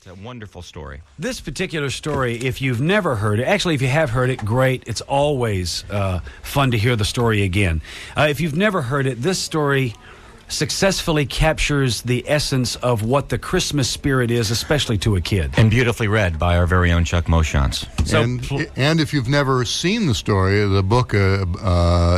It's a wonderful story. This particular story, if you've never heard it, actually, if you have heard it, great. It's always fun to hear the story again. If you've never heard it, this story successfully captures the essence of what the Christmas spirit is, especially to a kid. And beautifully read by our very own Chuck Moshontz. And if you've never seen the story, the book,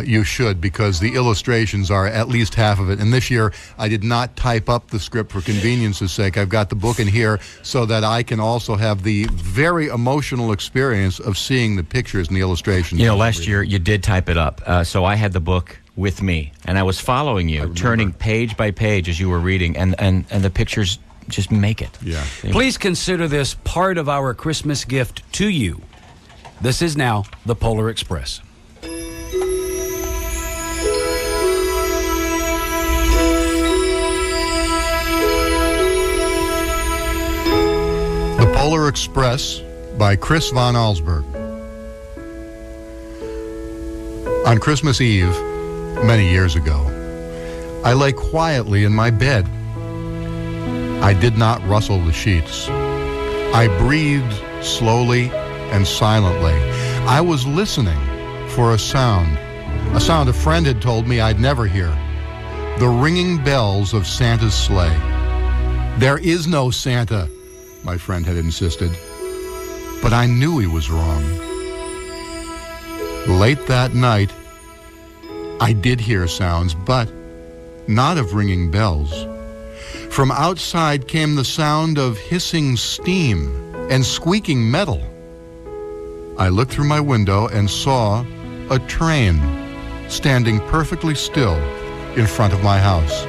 you should, because the illustrations are at least half of it. And this year, I did not type up the script for convenience's sake. I've got the book in here so that I can also have the very emotional experience of seeing the pictures and the illustrations. You know, last year you did type it up, so I had the book with me, and I was following you, turning page by page as you were reading, and the pictures just make it. Yeah. Please consider this part of our Christmas gift to you. This is now the Polar Express. The Polar Express by Chris von Allsburg. On Christmas Eve, many years ago, I lay quietly in my bed. I did not rustle the sheets. I breathed slowly and silently. I was listening for a sound a friend had told me I'd never hear. The ringing bells of Santa's sleigh. There is no Santa, my friend had insisted. But I knew he was wrong. Late that night, I did hear sounds, but not of ringing bells. From outside came the sound of hissing steam and squeaking metal. I looked through my window and saw a train standing perfectly still in front of my house.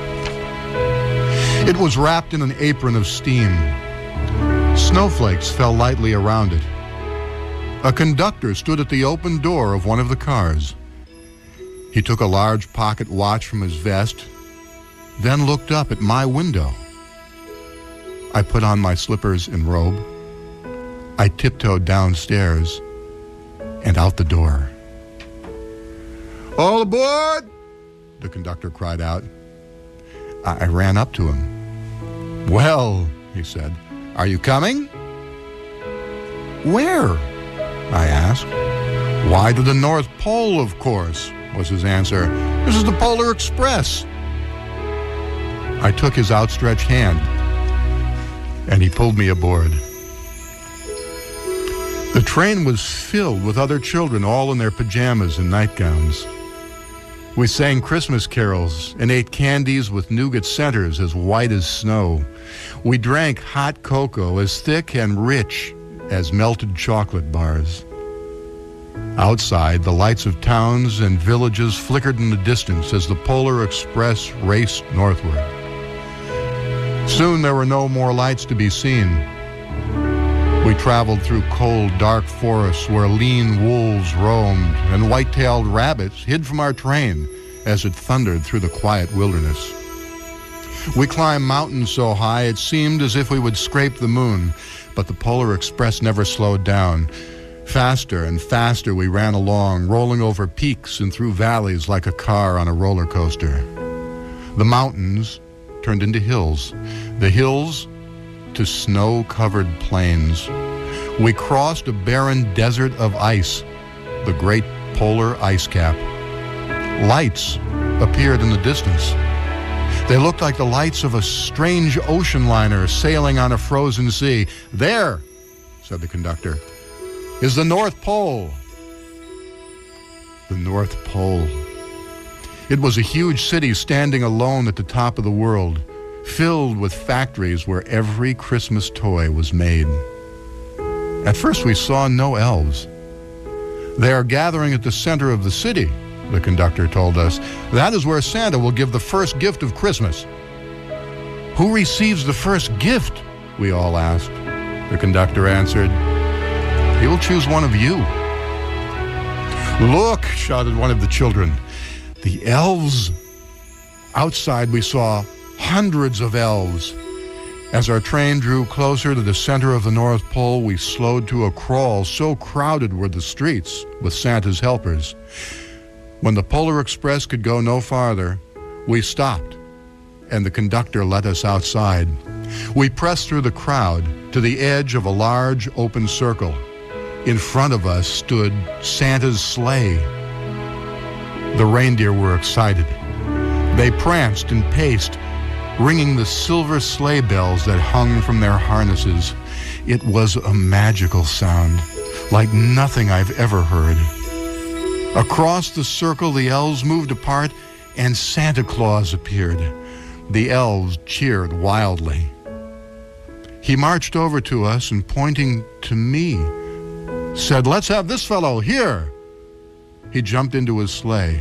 It was wrapped in an apron of steam. Snowflakes fell lightly around it. A conductor stood at the open door of one of the cars. He took a large pocket watch from his vest, then looked up at my window. I put on my slippers and robe. I tiptoed downstairs and out the door. "All aboard!" the conductor cried out. I ran up to him. "Well," he said, "are you coming?" "Where?" I asked. "Why, to the North Pole, of course," was his answer. "This is the Polar Express." I took his outstretched hand, and he pulled me aboard. The train was filled with other children, all in their pajamas and nightgowns. We sang Christmas carols and ate candies with nougat centers as white as snow. We drank hot cocoa as thick and rich as melted chocolate bars. Outside, the lights of towns and villages flickered in the distance as the Polar Express raced northward. Soon there were no more lights to be seen. We traveled through cold, dark forests where lean wolves roamed and white-tailed rabbits hid from our train as it thundered through the quiet wilderness. We climbed mountains so high it seemed as if we would scrape the moon, but the Polar Express never slowed down. Faster and faster we ran along, rolling over peaks and through valleys like a car on a roller coaster. The mountains turned into hills, the hills to snow-covered plains. We crossed a barren desert of ice, the great polar ice cap. Lights appeared in the distance. They looked like the lights of a strange ocean liner sailing on a frozen sea. "There," said the conductor, "is the North Pole." The North Pole. It was a huge city standing alone at the top of the world, filled with factories where every Christmas toy was made. At first we saw no elves. "They are gathering at the center of the city," the conductor told us. "That is where Santa will give the first gift of Christmas." "Who receives the first gift?" we all asked. The conductor answered, "He will choose one of you." "Look," shouted one of the children, "the elves." Outside we saw hundreds of elves. As our train drew closer to the center of the North Pole, we slowed to a crawl, so crowded were the streets with Santa's helpers. When the Polar Express could go no farther, we stopped and the conductor let us outside. We pressed through the crowd to the edge of a large open circle. In front of us stood Santa's sleigh. The reindeer were excited. They pranced and paced, ringing the silver sleigh bells that hung from their harnesses. It was a magical sound, like nothing I've ever heard. Across the circle, the elves moved apart, and Santa Claus appeared. The elves cheered wildly. He marched over to us and, pointing to me, said, "Let's have this fellow here." He jumped into his sleigh.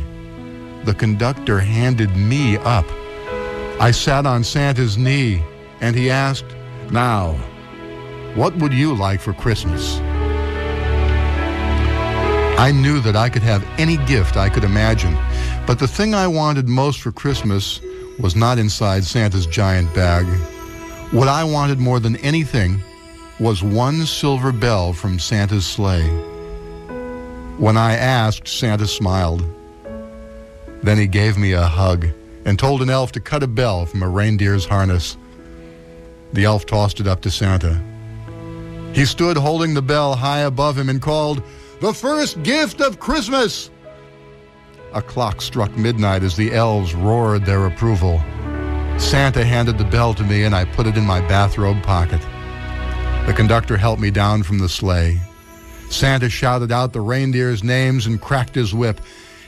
The conductor handed me up. I sat on Santa's knee, and he asked, "Now, what would you like for Christmas?" I knew that I could have any gift I could imagine, but the thing I wanted most for Christmas was not inside Santa's giant bag. What I wanted more than anything was one silver bell from Santa's sleigh. When I asked, Santa smiled. Then he gave me a hug and told an elf to cut a bell from a reindeer's harness. The elf tossed it up to Santa. He stood holding the bell high above him and called, "The first gift of Christmas!" A clock struck midnight as the elves roared their approval. Santa handed the bell to me and I put it in my bathrobe pocket. The conductor helped me down from the sleigh. Santa shouted out the reindeers' names and cracked his whip.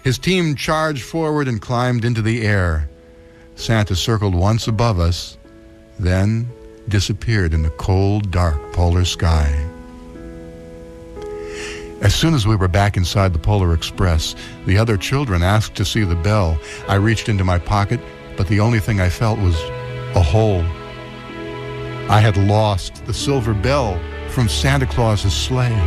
His team charged forward and climbed into the air. Santa circled once above us, then disappeared in the cold, dark polar sky. As soon as we were back inside the Polar Express, the other children asked to see the bell. I reached into my pocket, but the only thing I felt was a hole. I had lost the silver bell from Santa Claus's sleigh.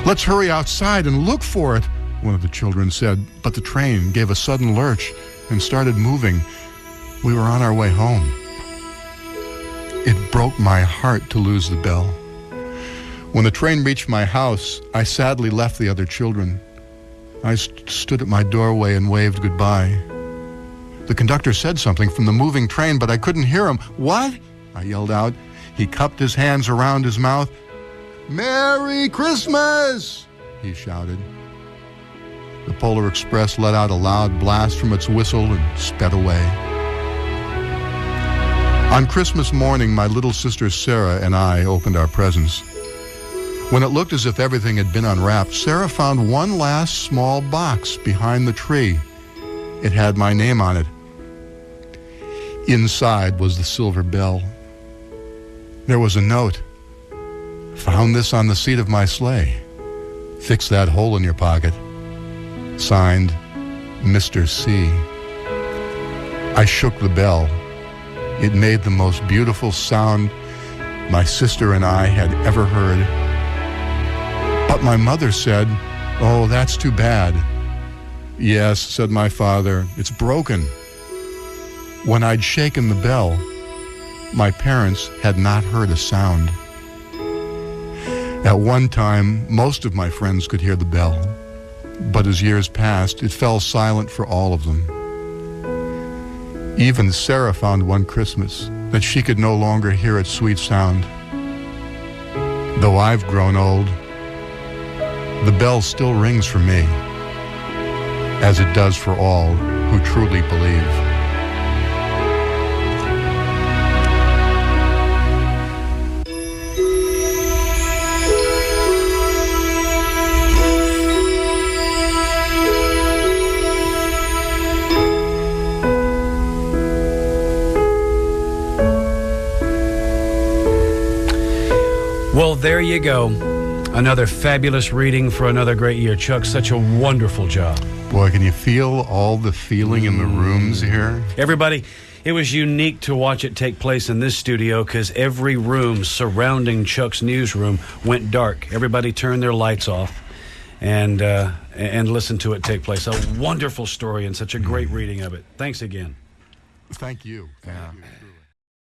"Let's hurry outside and look for it," one of the children said, but the train gave a sudden lurch and started moving. We were on our way home. It broke my heart to lose the bell. When the train reached my house, I sadly left the other children. I stood at my doorway and waved goodbye. The conductor said something from the moving train, but I couldn't hear him. "What?" I yelled out. He cupped his hands around his mouth. "Merry Christmas!" he shouted. The Polar Express let out a loud blast from its whistle and sped away. On Christmas morning, my little sister Sarah and I opened our presents. When it looked as if everything had been unwrapped, Sarah found one last small box behind the tree. It had my name on it. Inside was the silver bell. There was a note. "Found this on the seat of my sleigh. Fix that hole in your pocket. Signed, Mr. C." I shook the bell. It made the most beautiful sound my sister and I had ever heard. But my mother said, "Oh, that's too bad." "Yes," said my father, "it's broken." When I'd shaken the bell, my parents had not heard a sound. At one time, most of my friends could hear the bell, but as years passed, it fell silent for all of them. Even Sarah found one Christmas that she could no longer hear its sweet sound. Though I've grown old, the bell still rings for me, as it does for all who truly believe. Well, there you go. Another fabulous reading for another great year. Chuck, such a wonderful job. Boy, can you feel all the feeling in the rooms here? Everybody, it was unique to watch it take place in this studio because every room surrounding Chuck's newsroom went dark. Everybody turned their lights off and listened to it take place. A wonderful story and such a great reading of it. Thanks again. Thank you. Thank you.